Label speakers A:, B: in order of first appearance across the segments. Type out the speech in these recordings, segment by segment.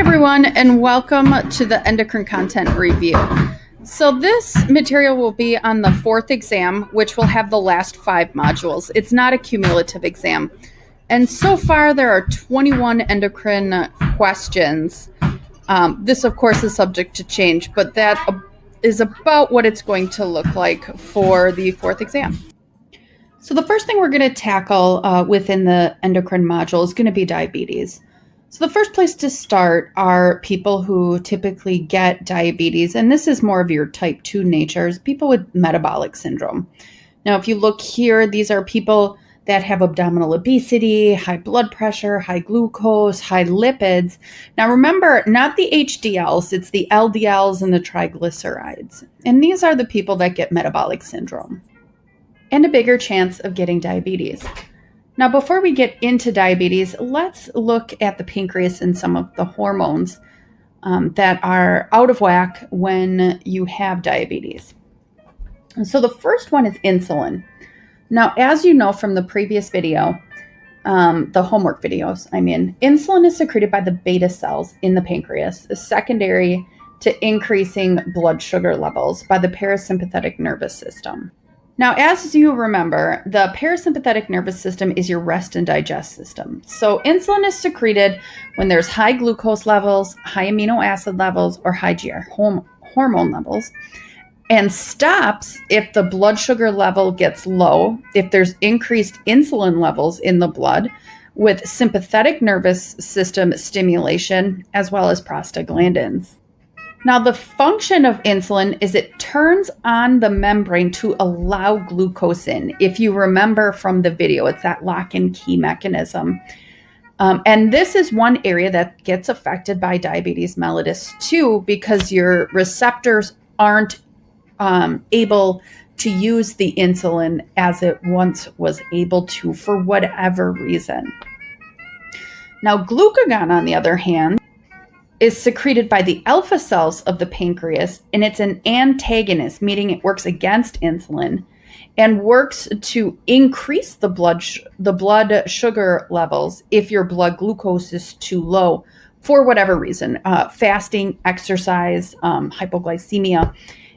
A: everyone, and welcome to the Endocrine Content Review. So this material will be on the 4th exam, which will have the last 5 modules. It's not a cumulative exam. And so far, there are 21 endocrine questions. This, of course, is subject to change, but that is about what it's going to look like for the 4th exam. So the first thing we're going to tackle within the endocrine module is going to be diabetes. So the first place to start are people who typically get diabetes, and this is more of your type 2 natures, people with metabolic syndrome. Now, if you look here, these are people that have abdominal obesity, high blood pressure, high glucose, high lipids. Now remember, not the HDLs, it's the LDLs and the triglycerides. And these are the people that get metabolic syndrome and a bigger chance of getting diabetes. Now, before we get into diabetes, let's look at the pancreas and some of the hormones that are out of whack when you have diabetes. And so the first one is insulin. Now, as you know from the previous video, the homework videos, insulin is secreted by the beta cells in the pancreas, secondary to increasing blood sugar levels by the parasympathetic nervous system. Now, as you remember, the parasympathetic nervous system is your rest and digest system. So insulin is secreted when there's high glucose levels, high amino acid levels, or high GI hormone levels, and stops if the blood sugar level gets low, if there's increased insulin levels in the blood, with sympathetic nervous system stimulation, as well as prostaglandins. Now, the function of insulin is it turns on the membrane to allow glucose in. If you remember from the video, it's that lock and key mechanism. And this is one area that gets affected by diabetes mellitus too, because your receptors aren't able to use the insulin as it once was able to for whatever reason. Now, glucagon, on the other hand, is secreted by the alpha cells of the pancreas, and it's an antagonist, meaning it works against insulin and works to increase the blood sugar levels if your blood glucose is too low for whatever reason, fasting, exercise, hypoglycemia.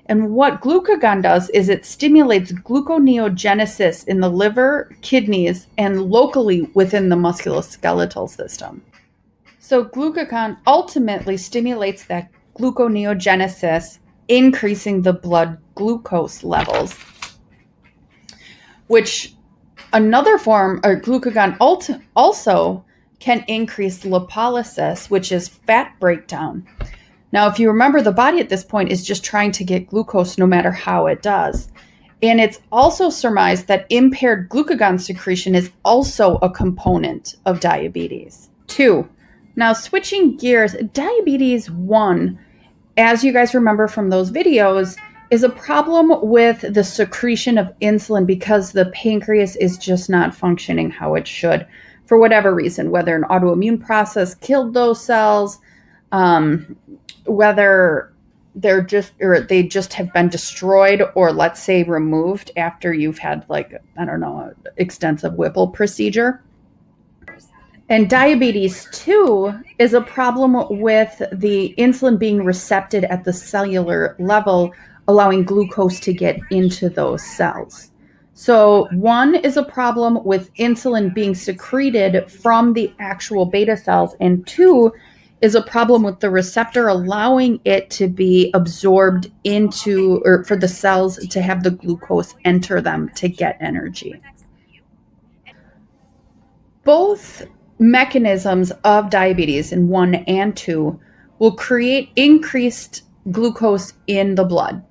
A: And what glucagon does is it stimulates gluconeogenesis in the liver, kidneys, and locally within the musculoskeletal system. So glucagon ultimately stimulates that gluconeogenesis, increasing the blood glucose levels, which another form, or glucagon also can increase lipolysis, which is fat breakdown. Now, if you remember, the body at this point is just trying to get glucose no matter how it does. And it's also surmised that impaired glucagon secretion is also a component of diabetes. 2. Now, switching gears, diabetes 1, as you guys remember from those videos, is a problem with the secretion of insulin because the pancreas is just not functioning how it should for whatever reason, whether an autoimmune process killed those cells, whether they just have been destroyed or, let's say, removed after you've had, an extensive Whipple procedure. And diabetes 2 is a problem with the insulin being recepted at the cellular level, allowing glucose to get into those cells. So 1 is a problem with insulin being secreted from the actual beta cells, and 2 is a problem with the receptor allowing it to be absorbed into, or for the cells to have the glucose enter them to get energy. Both mechanisms of diabetes in 1 and 2 will create increased glucose in the blood,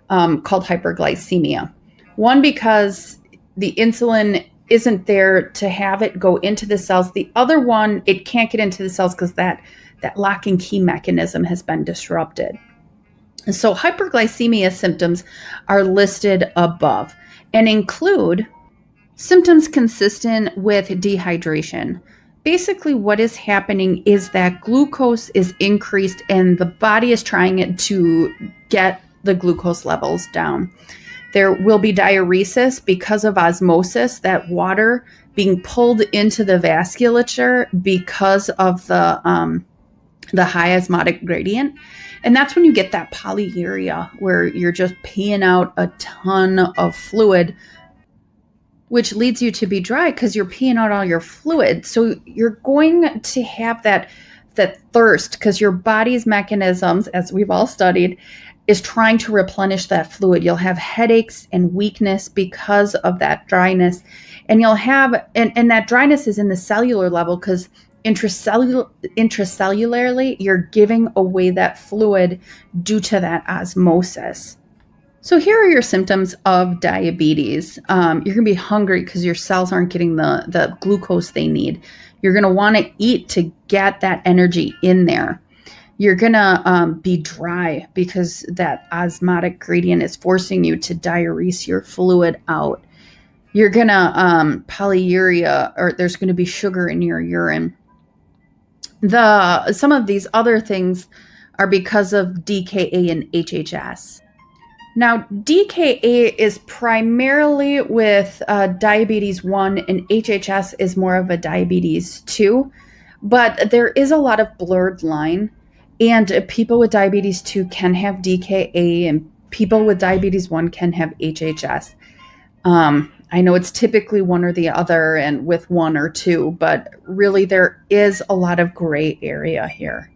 A: called hyperglycemia. 1, because the insulin isn't there to have it go into the cells. The other one, it can't get into the cells because that lock and key mechanism has been disrupted. And so hyperglycemia symptoms are listed above and include symptoms consistent with dehydration. Basically, what is happening is that glucose is increased and the body is trying to get the glucose levels down. There will be diuresis because of osmosis, that water being pulled into the vasculature because of the the high osmotic gradient. And that's when you get that polyuria, where you're just peeing out a ton of fluid, which leads you to be dry because you're peeing out all your fluid. So you're going to have that thirst because your body's mechanisms, as we've all studied, is trying to replenish that fluid. You'll have headaches and weakness because of that dryness. And you'll have, and that dryness is in the cellular level because intracellularly, you're giving away that fluid due to that osmosis. So here are your symptoms of diabetes. You're going to be hungry because your cells aren't getting the glucose they need. You're going to want to eat to get that energy in there. You're going to be dry because that osmotic gradient is forcing you to diurese your fluid out. You're going to polyuria, or there's going to be sugar in your urine. Some of these other things are because of DKA and HHS. Now, DKA is primarily with diabetes 1, and HHS is more of a diabetes 2, but there is a lot of blurred line, and people with diabetes 2 can have DKA, and people with diabetes 1 can have HHS. I know it's typically one or the other, and with 1 or 2, but really there is a lot of gray area here.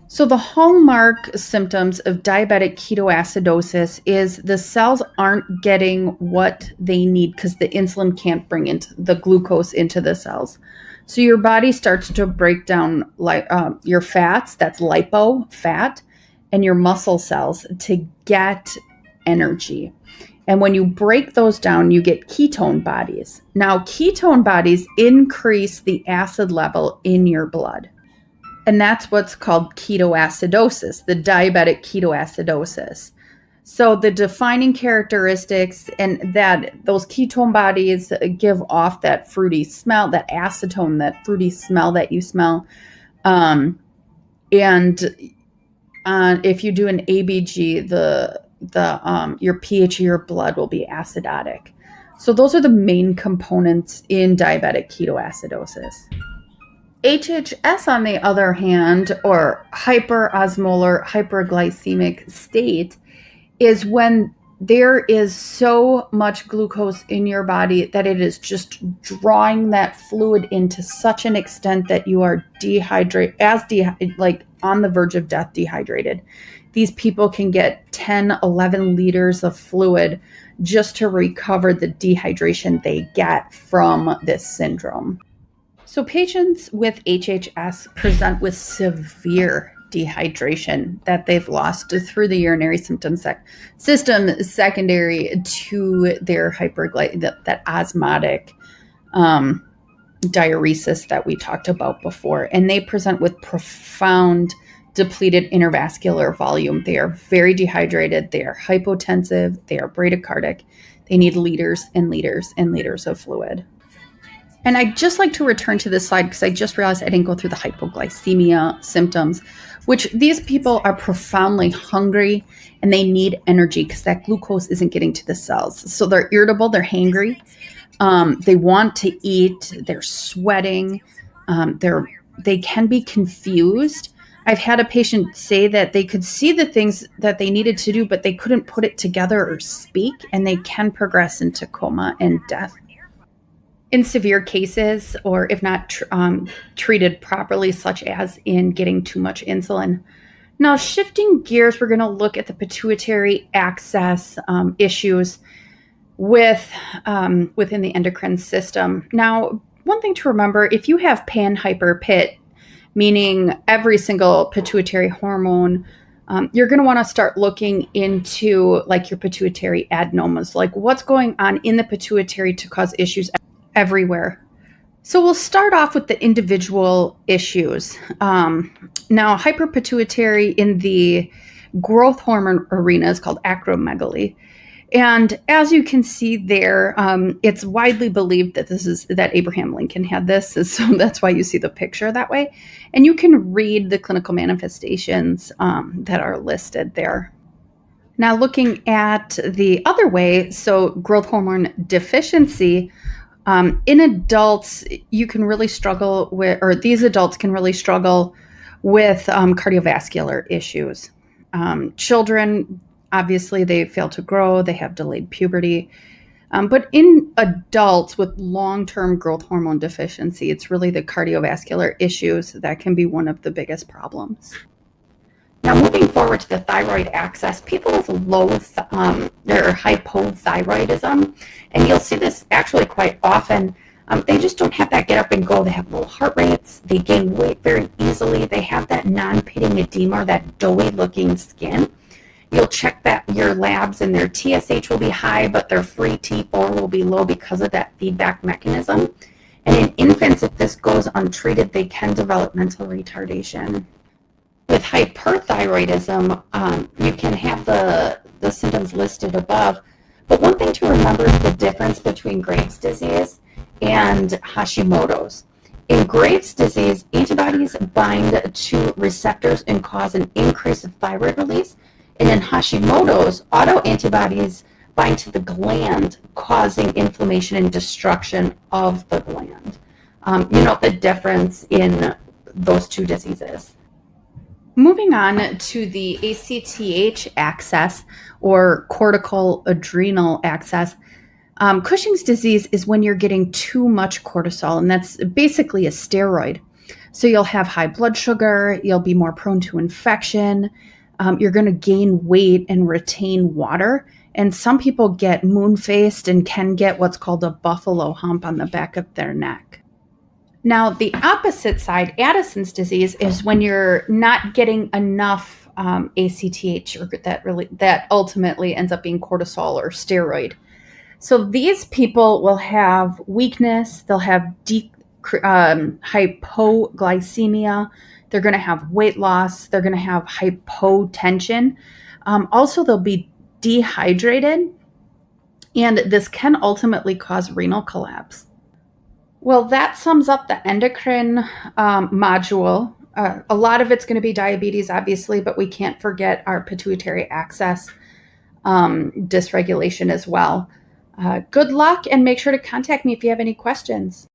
A: So the hallmark symptoms of diabetic ketoacidosis is the cells aren't getting what they need because the insulin can't bring into the glucose into the cells. So your body starts to break down your fats, that's lipo fat, and your muscle cells to get energy. And when you break those down, you get ketone bodies. Now, ketone bodies increase the acid level in your blood. And that's what's called ketoacidosis, the diabetic ketoacidosis. So the defining characteristics, and that those ketone bodies give off that fruity smell, that acetone, that fruity smell that you smell. If you do an ABG, your pH of your blood will be acidotic. So those are the main components in diabetic ketoacidosis. HHS, on the other hand, or hyperosmolar hyperglycemic state, is when there is so much glucose in your body that it is just drawing that fluid into such an extent that you are like on the verge of death, dehydrated. These people can get 10, 11 liters of fluid just to recover the dehydration they get from this syndrome. So patients with HHS present with severe dehydration that they've lost through the urinary system secondary to their that osmotic diuresis that we talked about before. And they present with profound depleted intravascular volume. They are very dehydrated. They are hypotensive. They are bradycardic. They need liters and liters and liters of fluid. And I'd just like to return to this slide because I just realized I didn't go through the hypoglycemia symptoms, which these people are profoundly hungry and they need energy because that glucose isn't getting to the cells. So they're irritable, they're hangry, they want to eat, they're sweating, they can be confused. I've had a patient say that they could see the things that they needed to do, but they couldn't put it together or speak, and they can progress into coma and death. In severe cases, or if not treated properly, such as in getting too much insulin. Now, shifting gears, we're going to look at the pituitary axis issues within the endocrine system. Now, one thing to remember, if you have pan-hyperpit, meaning every single pituitary hormone, you're going to want to start looking into like your pituitary adenomas, like what's going on in the pituitary to cause issues everywhere. So we'll start off with the individual issues. Now, hyperpituitary in the growth hormone arena is called acromegaly. And as you can see there, it's widely believed that Abraham Lincoln had this. So that's why you see the picture that way. And you can read the clinical manifestations that are listed there. Now, looking at the other way, so growth hormone deficiency, in adults, you can really struggle with, or these adults can really struggle with cardiovascular issues. Children, obviously, they fail to grow, they have delayed puberty. But in adults with long-term growth hormone deficiency, it's really the cardiovascular issues that can be one of the biggest problems. Now, moving forward to the thyroid axis, people with low or hypothyroidism, and you'll see this actually quite often, they just don't have that get up and go. They have low heart rates. They gain weight very easily. They have that non-pitting edema or that doughy looking skin. You'll check that your labs and their TSH will be high, but their free T4 will be low because of that feedback mechanism. And in infants, if this goes untreated, they can develop mental retardation. With hyperthyroidism, you can have the symptoms listed above, but one thing to remember is the difference between Graves' disease and Hashimoto's. In Graves' disease, antibodies bind to receptors and cause an increase of thyroid release, and in Hashimoto's, autoantibodies bind to the gland, causing inflammation and destruction of the gland. You know the difference in those two diseases. Moving on to the ACTH axis or cortical adrenal axis, Cushing's disease is when you're getting too much cortisol, and that's basically a steroid. So you'll have high blood sugar, you'll be more prone to infection, you're going to gain weight and retain water, and some people get moon-faced and can get what's called a buffalo hump on the back of their neck. Now, the opposite side, Addison's disease, is when you're not getting enough ACTH, or that ultimately ends up being cortisol or steroid. So these people will have weakness, they'll have hypoglycemia, they're going to have weight loss, they're going to have hypotension. Also, they'll be dehydrated, and this can ultimately cause renal collapse. Well, that sums up the endocrine module. A lot of it's going to be diabetes, obviously, but we can't forget our pituitary axis dysregulation as well. Good luck, and make sure to contact me if you have any questions.